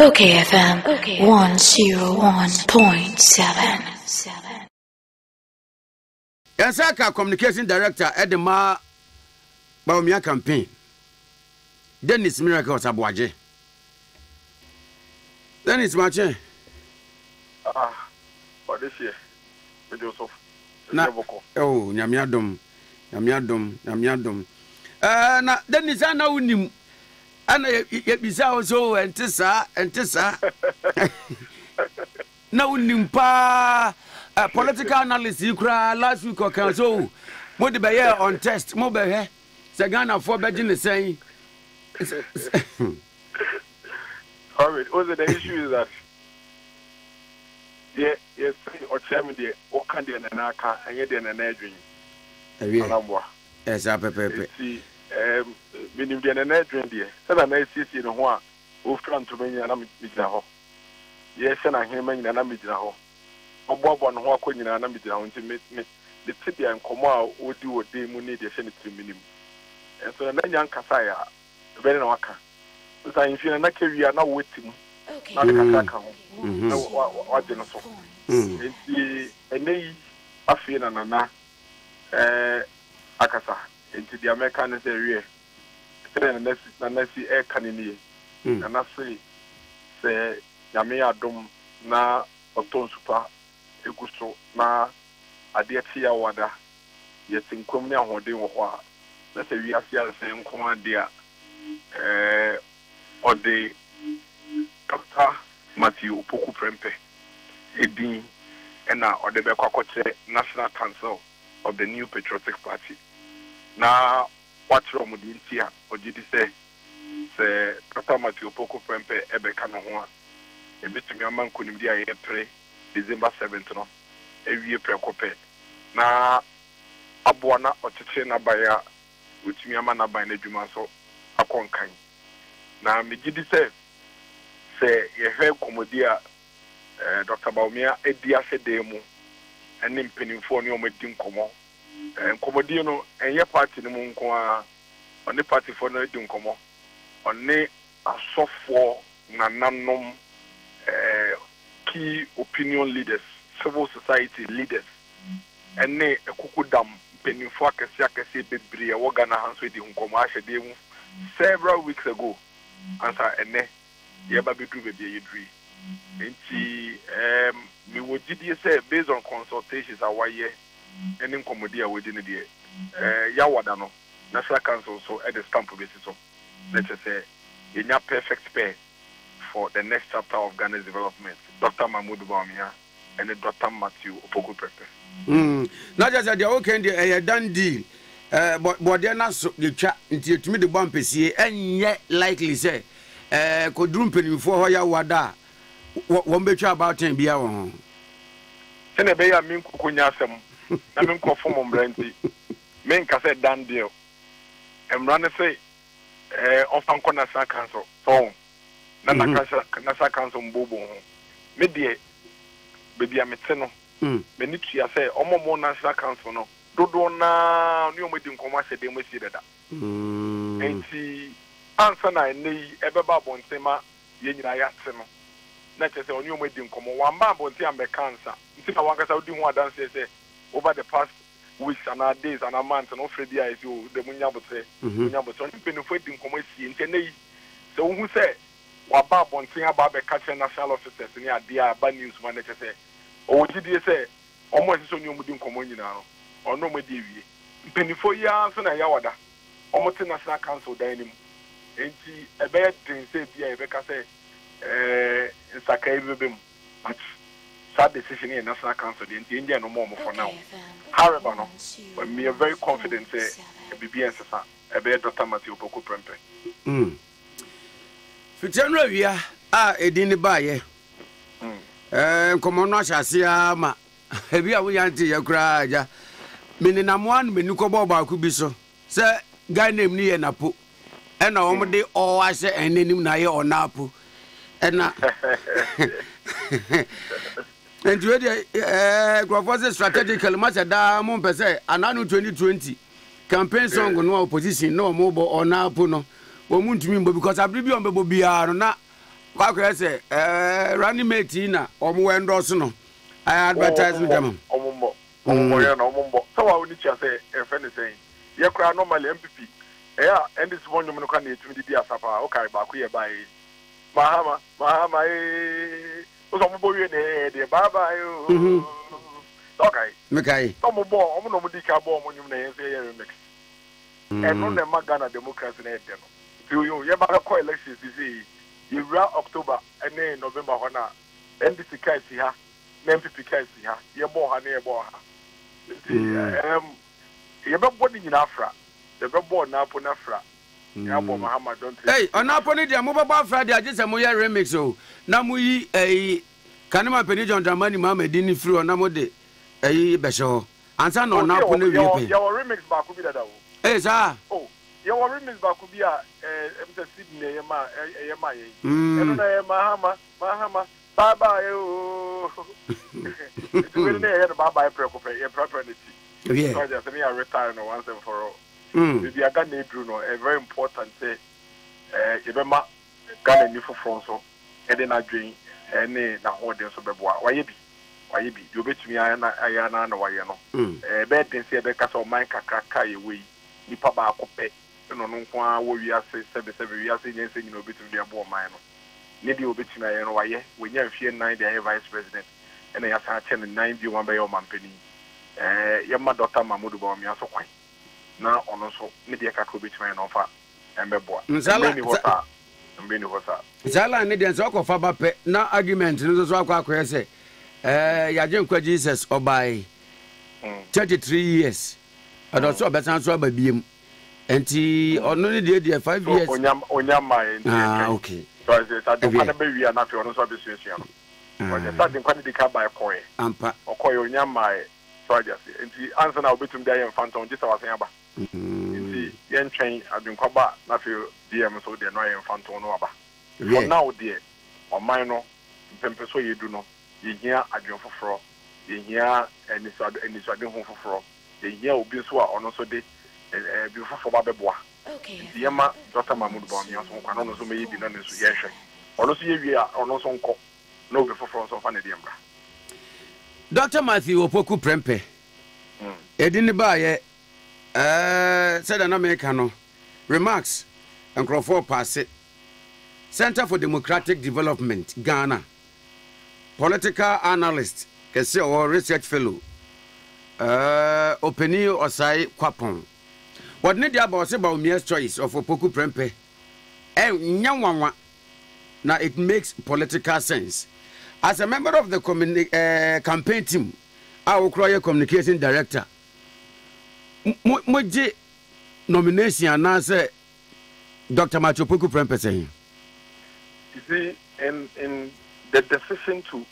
OKFM 101.7. Yasaka communication director Edema Bawumia campaign. Dennis Miracle was Aboagye. Dennis Mache. For this year, Joseph. Oh, Nyamiadom. Na Dennis ana unim. Ana yebisa also entisa. Na unim pa political analyst you cry last week or can so mo de be on test mo be he se Ghana for begging the saying. Alright, also the issue is that yes, or chairman the Okande and Naka and yet in an edging. Yes, Pepe. See, meaning the edging dear. So I see in a while, Ufran to me and I'm Mijaho. Yes, and I hear me and I'm Mijaho. Bob on Hawking and I'm Mijaho to meet me. The city and Koma would do what they need the Senate minimum. And so then young Kasaya, very waka. So I feel like we are now waiting. Not the Kasaka. What the so. And they are feeling Nana Akasa into the American area. Then the next air canini. And I say Yamea Dom na Oton Super Eguso na Adiatia Wada. Yet in Comia Hode Wa. Let's say we are the same command there. Or the Dr. Matthew Poku Prempe, Edin, and now or the Bekwakoche National Council of the New Patriotic Party. Now, what's wrong with India? Or did you say Dr. Matthew Poku Prempe, Ebekanoa, a bit of your man couldn't be a pray December 7th, every year precope. Now, Abuana or Tichena Baya, which me a man by Nejumaso, a conking. Now, me did say you heard Comodia, Dr. Bawumia, Edia Sedemo, and in Penifornia with Dinkomo, and Comodino, and your party in the Munkoa, on the party for no Dinkomo, on ne a soft for Nananum key opinion leaders, civil society leaders, and ne a Kukudam, Penifuaka Siaka Bibri, a Wagana Hans with Dinkomo, several weeks ago. Answer and ne yeba be do baby you dream. Enti me would say based on consultations away and in commodia within the day. Yawadano, National Council so at the stamp basis so let's just say in your perfect pair for the next chapter of Ghana's development. Dr. Mahmoud Bawumia and Dr. Matthew Opoku Pepe. Not just at the okay done deal. But they're not so the chat until to me the bump is here, and yet likely say, could drumping before ya wada. One bet about 10 beer on. Send a bay, I mean, Kunyasam, I mean, conform brandy. Men can say done deal. And run a say, often Conasa Council, so Nasa Council Bobo. Media, baby, I'm a tenor. Benitria say, Omo National Council no. Dodo na ni omo din koma se dem si dada enti ansa na nei ebeba bontema ye nyina ya te no na che se oni omo din komo wa ma bonte am be cancer nti na wankasa odi hu adanse se over the past weeks and days and months no fredi ai si o de munya bote oni penufo din komo si enti nei se wo hu se wa ba bonte aba be catch national officers ni adia ba news man na che se o gidie se omo si so ni omo din komo nyina no ono me di wie penifo ya so na yawada omote National Council danim enti ebe din se bia ebe ka se nsaka ebebem but sad decision in National Council enti India no more for now however no but me are very confident say bibia nsesa ebe Dr. Matthew Opoku Prempe fitianwa wia edin ba ye komo no ahase ma ebi a wo yanti yakura aja mini na moan meni ko boba ku bi so se guy name ni NAPO ena omo de o ase enenim na ye o NAPO ena and we the strategical match da mo pese ananu 2020 campaign song no opposition no mo bo o NAPO no o mu ntumi mbo because abri bi on bebo bia no na Kwakwe say running mate na omo endorse no. I advertise with them. Omumbo ya na omumbo. So wa oni chia say e friend saying. Ye kra normally MPP. And this one you can eat with the Asapa, okay, back here by Mahama, Omobo, the Baba. Okay, Mackay, Omobo, Omonica bomb when you say mix. And on the Magana Democracy. Do you ever call elections? You run October and then November, NDC Kaisia, MPP Kaisia, your boy, near boy. You're not boarding in Afra. The born NAPO Nafra. Yabo Mahama don't. Hey, on NAPO ni dia mobile Friday just a moya remix o. Na muyi kanema peni John Dramani Mama Dini free on namode besho. Ansa no NAPO ni wipe. Your remix ba ku bi dada o. Eh sir. Oh, your remix ba ku bi a Mr. Sydney yema ye. Eno na Mahama bye bye o. It's really na bye bye preoccupy e property. Yeah. So just me I retire no once and for all. Maybe I got no a very important say Ibema Ghana ni for France and then I drink and na audience of Beboa. Why be? You bet me I no why no. Bed then say the castle mine kaka away. Nipa ba kope. No kwa wo wi ase 77 wi ase nyen se nyino betu dia bo man no. Ne di obeti na ye no why we nya fie 9 the vice president and ya sa che 9 bi one be your mampani. Yamma Dr. Mahmoud Bawumia so kwan. Na ono so ne de ka ko betuma na ofa embeboa mbeni hosa zala ne de so ko fa ba pe na argument no so akwa say yaje nkwa Jesus obai 33 years ado so besan so ababiem enti ono ne de 5 years onyama okay so I said I don't be wi na fe ono so abesuasia no oje sa de nkwa de ka ba koy ampa okoy onyama so I just enti answer na obetum dey infanton just was aba yen train adunkwaba na fe DM so de no infanton no aba for now there on mine no pempeso yedu no yehia adwen foforo yehia eniso ho foforo yehia obi so a ono so de bi foforo ba beboa okay yema Dr. Mahmoud Bawumia so kwa no so meyi bi na nso yehwe ono so yewie a ono so nko na obi foforo so fa na de mbra Dr. Matthew Opoku Prempeh edini ba ye said an American remarks and Crawford pass it. Center for Democratic Development, Ghana. Political analyst, or research fellow. Openi Osai Kwapon. What need about Bawumia's choice of Opoku Prempeh? Nyanwanwa. Now it makes political sense. As a member of the campaign team, our communication director. Moje nomination and Dr. Matthew Opoku Prempeh saying. You see, in the decision to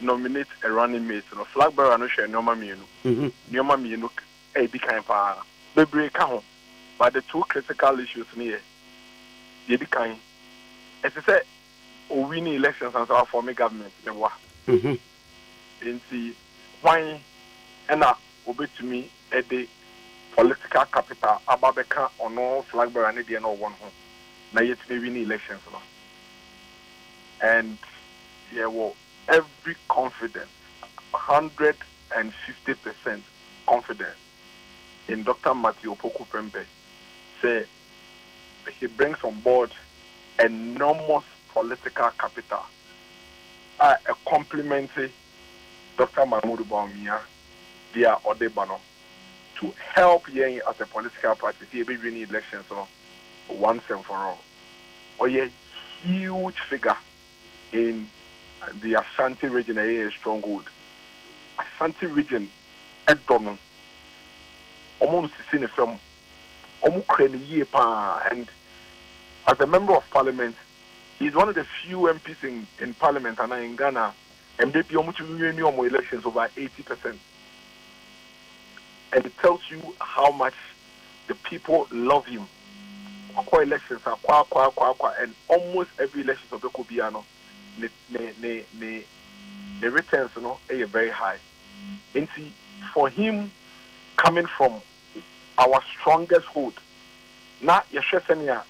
nominate a running mate, no flag bearer no share Nyoma Mienu, a big kind of baby count. But the two critical issues near the kind, as I said, winning elections and our forming government, the war. In the why and obey to me a day. Political capital ababeka or no flag bearer and no one home. Now yet we win elections. And yeah, well, every confidence, 150% confidence in Dr. Matthew Opoku Prempeh. Say he brings on board enormous political capital. A complimentary Dr. Mahmoud Bawumia via Odebano. To help Yen as a political party, see a winning elections once and for all. Or a huge figure in the Ashanti region, a stronghold. Ashanti region, Edom, almost seen a film, almost and as a member of parliament, he's one of the few MPs in parliament and in Ghana, and they be almost elections over 80%. And it tells you how much the people love him. Elections are and almost every election of the Kobiano, the returns are very high. And see, for him coming from our strongest hold, now Yeshesenia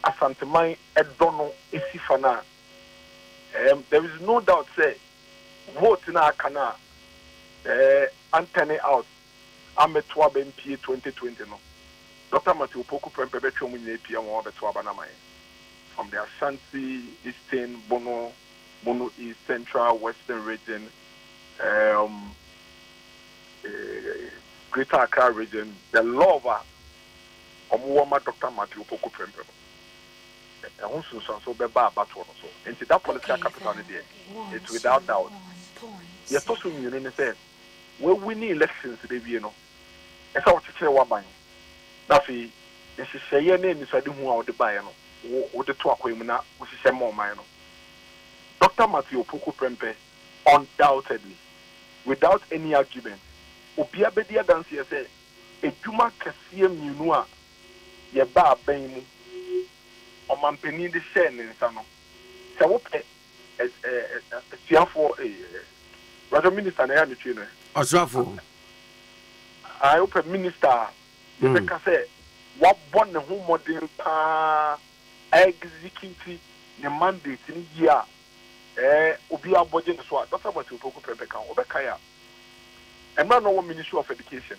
Asantemai Edono Esi fana. There is no doubt say vote na kana antenne out ametwa BMP 2020 no. Dr. Matthew Poku Prempe betwe mu nyina pia mo betwa banamai. From the Ashanti, Eastern, Bono East, Central, Western region, Greater Accra region, the lover of Dr. Matthew Poku Prempe. And so be bad about one so. And that political capital there, it's without doubt. Yes, also you say, we win elections today, you know. It's our teacher Waban. Nafi, this is say your name is I do who the buy, no. The talk with na, which is more mine. Dr. Matthew Poku Prempe, undoubtedly, without any argument, Opia Bedia dance here say, a Juma Cassium Yunua, ye ba ben. On my penny the share in Sano. So, a for a Roger Minister and Air Chino. I hope a minister, the say, what born the home model executive the mandate in year, Obia Budget Swat, that's what you poke Rebecca, Obekaya. And man, no Ministry of Education.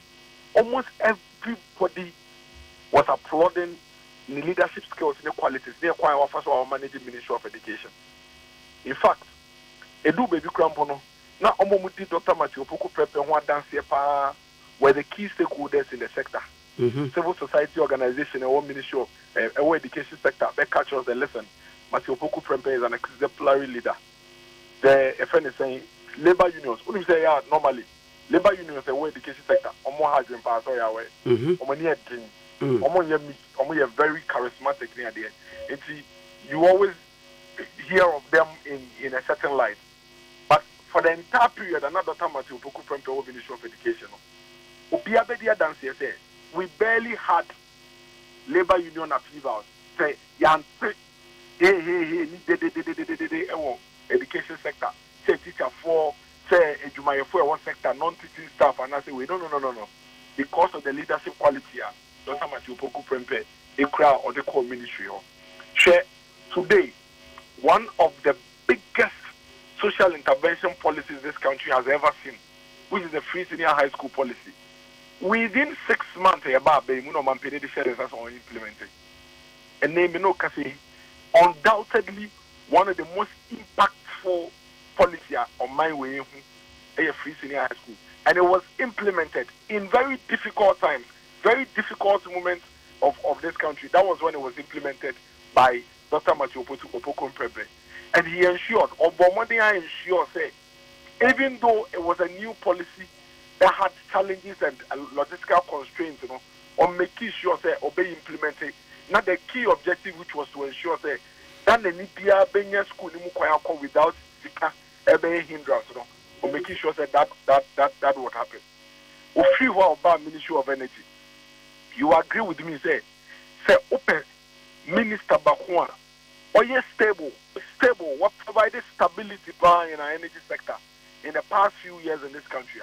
Almost everybody was applauding in the leadership skills and the qualities they acquire offers our managing Ministry of Education. In fact, Edu baby crampono, now Omomuti Dr. Matthew Poku Prep and one dance here were the key stakeholders in the sector. Civil society organization and one ministry of education sector, they catch us the lesson. Matthew Poku Prep is an exemplary leader. The FN is saying labor unions, what do you say normally? Labor unions and education sector, more hard than pass or away. You're very charismatic near there. You always hear of them in a certain light. But for the entire period, another time at Upoku Prempe Ministry of Education, we barely had labor union approvals. Say, education sector, say teacher for, say Jumaye for one sector, non-teaching staff, and I say, no. Because of the leadership quality, Dr. Matthew Poku Prempe, Ekra or the core ministry. Today, one of the biggest social intervention policies this country has ever seen, which is the free senior high school policy. Within 6 months, implemented. And name no kasi, undoubtedly one of the most impactful policy on my way a free senior high school. And it was implemented in very difficult times, very difficult moments of this country. That was when it was implemented by Dr. Matthew Poku Prempe. And he ensured, say, even though it was a new policy that had challenges and logistical constraints, on making sure say obey implemented. Not the key objective, which was to ensure say that the Nipia Benya school without hindrance, on making sure that would happen. Free about Ministry of Energy. You agree with me, say open Minister Bakwa, or yes, stable, what provided stability in our energy sector in the past few years in this country.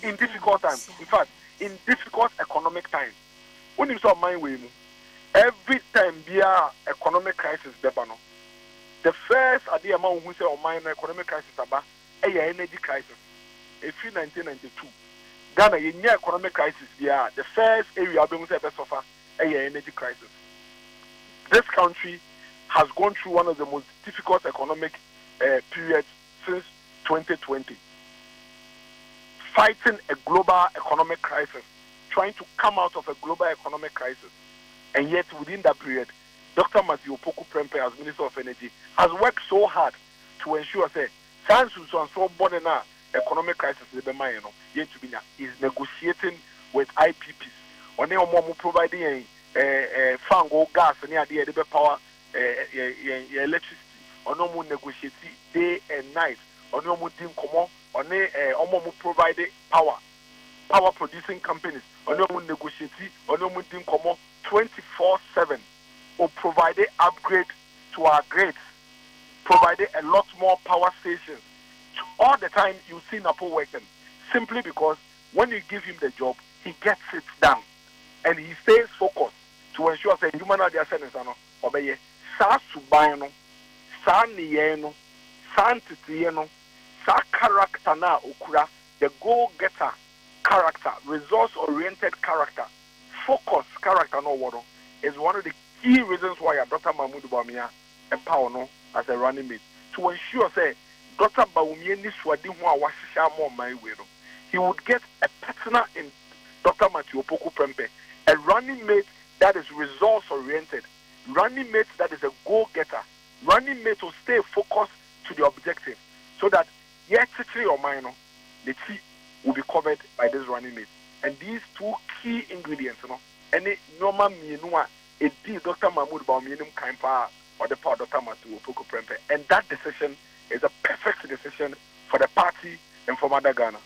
In difficult times, in fact, in difficult economic times, when you saw my way, every time there economic crisis, the first idea among who say minor economic crisis about a energy crisis. In 1992, Ghana in economic crisis, the first area being suffer a energy crisis. This country has gone through one of the most difficult economic periods since 2020, fighting a global economic crisis, trying to come out of a global economic crisis. And yet within that period, Dr. Matthew Poku Prempe as Minister of Energy has worked so hard to ensure that science is so born now economic crisis is negotiating with IPPs. On them providing fango gas and the power electricity. On them negotiate day and night. On them provide power producing companies. On them negotiate. On them 24/7. Or provide upgrade to our grids. Provide a lot more power stations. All the time you see NAPO working, simply because when you give him the job, he gets it done. And he stays focused to ensure say human na dia sense no obeye sa suban no sa niye no sa ntitiye no sa character na okura the goal getter character, resource oriented character, focus character no woro is one of the key reasons why Dr. Mahmoud Bawumia empower no as a running mate to ensure say Dr. Bawumia ni swadi ho a washisha mo my way no he would get a partner in Dr. Matthew Opoku Prempeh, a running mate that is resource oriented, running mate that is a goal getter, running mate to stay focused to the objective so that yet or minor the tea will be covered by this running mate. And these two key ingredients, any normal minua, it is Dr. Mahmoud Bawumia Kaimpa or the power Dr. Matthew Opoku Prempeh. And that decision is a perfect decision for the party and for Mother Ghana.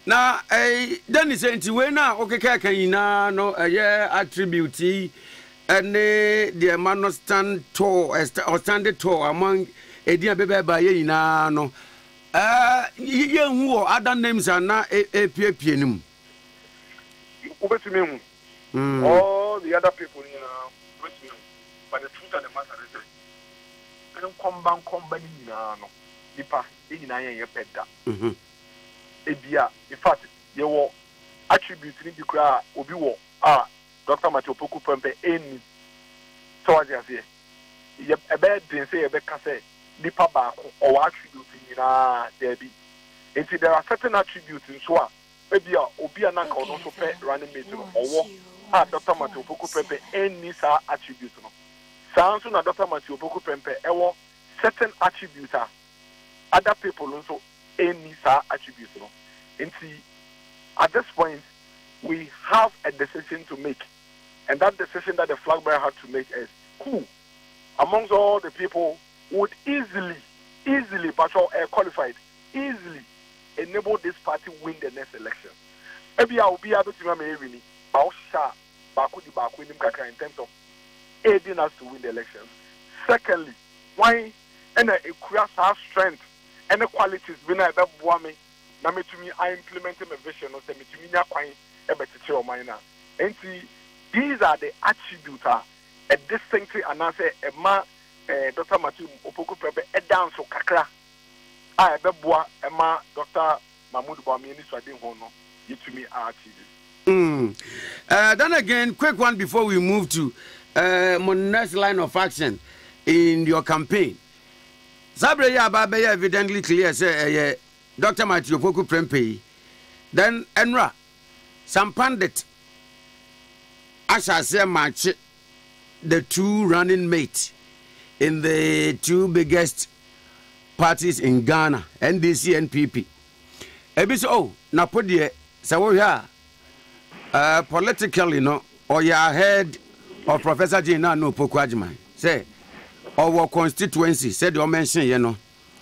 Now, then is it when okay, no, attribute and the man stand tall or stand tall among a dear baby by no. Who other names are not a PPNum. All the other people, but the truth of the matter is, I don't come back, no, Nipa, in a pet. In fact, you were attributing the crowd, Obi War, Dr. Matthew Opoku Prempeh, any. So as I say, you a bad didn't say a better say, Nipa back or attributing Debbie. And there are certain attributes in Swa, maybe Obi and Uncle also pay running mate or Dr. Matthew Opoku Prempeh, any attributes. Sounds on Dr. Matthew Opoku Prempeh, certain attributes are other people also. Any attributes, And see, at this point, we have a decision to make, and that decision that the flag bearer had to make is who, amongst all the people, would easily, but qualified, easily enable this party win the next election. Maybe I will be able to remember in terms of aiding us to win the elections. Secondly, why and a create strength. Any qualities when I me, na me to me I implement my vision or say me to me na kwan e betete o man na. Enti these are the attributes a distinctly and say e ma Dr. Matthew Opoku Prempeh e dance so kakra a e beboa e ma Dr. Mahmoud Bawumia ni swade ho no to me activities. Then again, quick one before we move to my next line of action in your campaign. Sabre ya ba be evidently clear say Dr. Matthew Opoku Prempeh. Then Enra some pundit I shall say match the two running mates in the two biggest parties in Ghana, NDC and PP. Ebiso NAPO de so here politically no or you ahead of Professor Jina no Opoku Agyeman. Say our constituency said you mention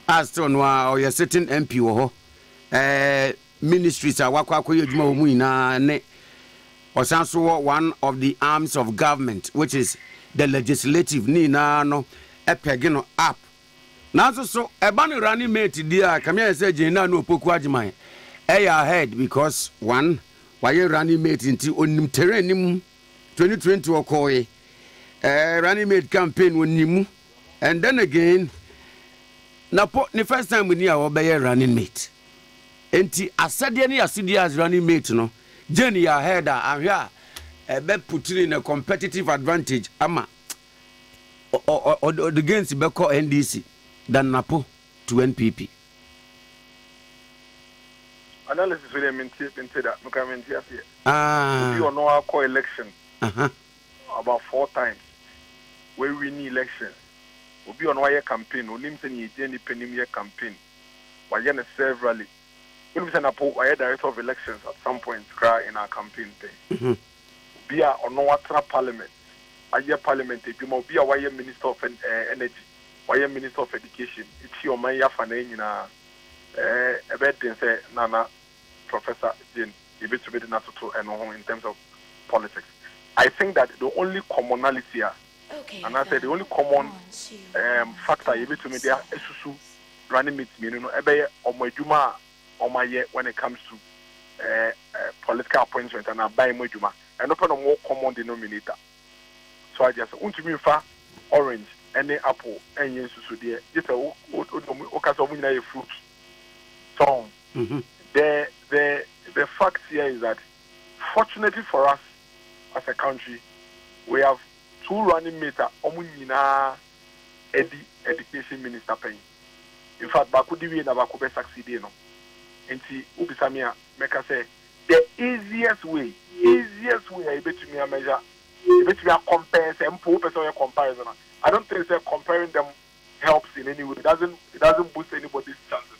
as to no or your certain MP wo ministries are wakwa yeduma omu ina ne osanso one of the arms of government which is the legislative ni na no epege no up now so eba no running mate dia kamia say Jina no Opoku Agyeman ahead because one why running mate into onim terrain 2020 okoye running mate campaign wonimu. And then again, NAPO, the first time we knew our running mate. Enti asadiani asidi as running mate no. Jenny ahead and here put in a competitive advantage ama or the gains be call NDC than NAPO to NPP. Analysis will into that. No comment here. You know our co-election about 4 times. We win election. We be on wire campaign. We nimse ni agenda penimye campaign. We are severally. We nimse na po wire director of elections at some point cry in our campaign day. Be a on our parliament. Wire parliament. Be a wire minister of energy. Wire minister of education. It's your man ya fane na ebedin say nana Professor Jane. You be to be the natural and in terms of politics. I think that the only commonality here. Okay, and I said the only common factor you to me there is running meet me, on my juma on my year when it comes to political appointment and I buy my juma. and open a more common denominator. So I just want to be orange, any apple, and yes, so dear, just a fruit. So the fact here is that, fortunately for us as a country, we have 2 running mates. Education minister paying. In fact, Bakudi we never could succeed. No, and see, Ubisamia, make us say the easiest way I bet you me a measure, I bet you a comparison, comparison. I don't think that comparing them helps in any way. It doesn't boost anybody's chances.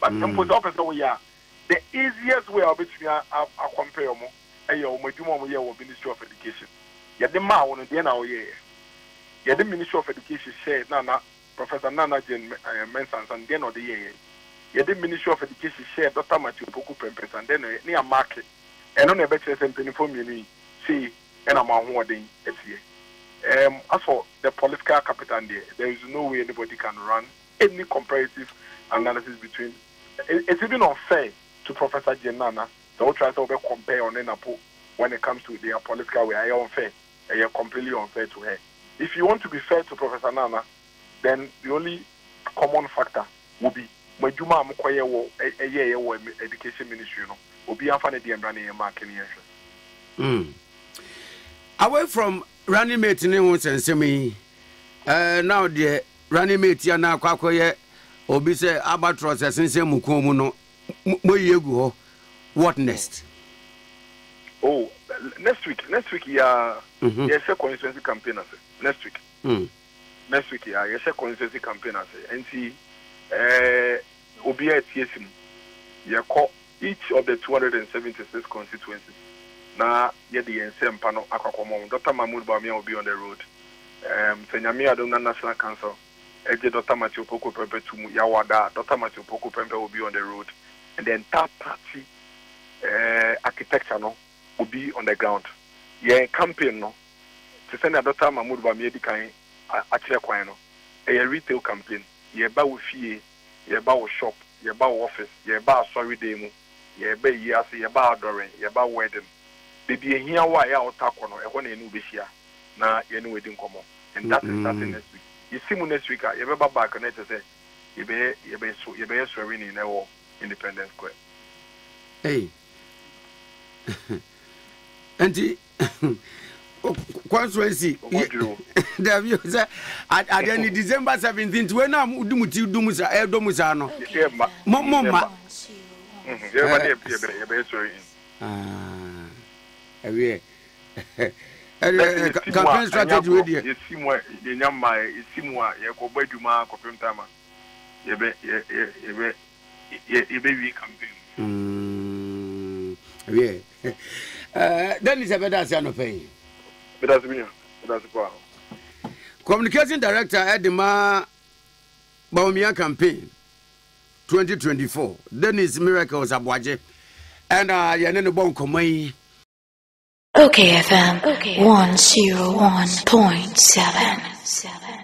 But the easiest way I bet you a compare more. Ministry of Education. Yeah, the man on the end of the year. Yeah, the Ministry of Education shared Nana, Professor Nana Jen Mensans, and then of the year. Yeah, the Ministry of Education shared Dr. Matthew Poku Pempes, and then near market. And on a better than 24 million, see, and I'm on what they year. As for the political capital, there is no way anybody can run any comparative analysis between. It's even unfair to Professor Jen Nana. So try to compare on NAPO when it comes to their political way. I unfair. They are completely unfair to her. If you want to be fair to Professor Nana, then the only common factor will be Majuma Mukoye education ministry, will be unfunny the running a market interest. Away from running mate and semi, now the running mate yana kwakoye obise albatross since mukomuno moyegu. What next? Oh, next week, yeah, yes, a constituency campaign. Next week, yeah, yes, a constituency campaign. And see, Obia TSM, you call each of the 276 constituencies. Now, yet the same panel, Akakomo, Dr. Mahmoud Bawumia will be on the road. Senyami Adona National Council, Dr. Matthew Poku Pempe to Yawada, Dr. Matthew Poku Pempe will be on the road, and the entire party. Architecture will be on the ground. Yeah, campaign to send a Dr. Mahmoud Bawumia di kind actually a retail campaign. Yeah, ba fee, yeah, ba shop, yeah, ba office, yeah, ba sorry demo, yeah, ba years, yeah, ba adoring, yeah, ba wedding. Baby, here why I attack on a one new this year. Now, you wedding come on, and that is starting next week. You see, next week, you ever back on it to say, you be swearing in our Independence Square. Hey. Auntie, constituency. The view say at the December 17th when I'm Dumuti Dumusa Domusano. Mama. Campaign strategy with you. You see more, the Yama, you see more, you go by Duma, Copentama. You be campaign. Yeah. Then it's a better sign of pain. That's me. That's the Communication Director at the Bawumia campaign 2024. Dennis Miracles Aboagye. And Yanene Bonkomai. OKFM 101.7.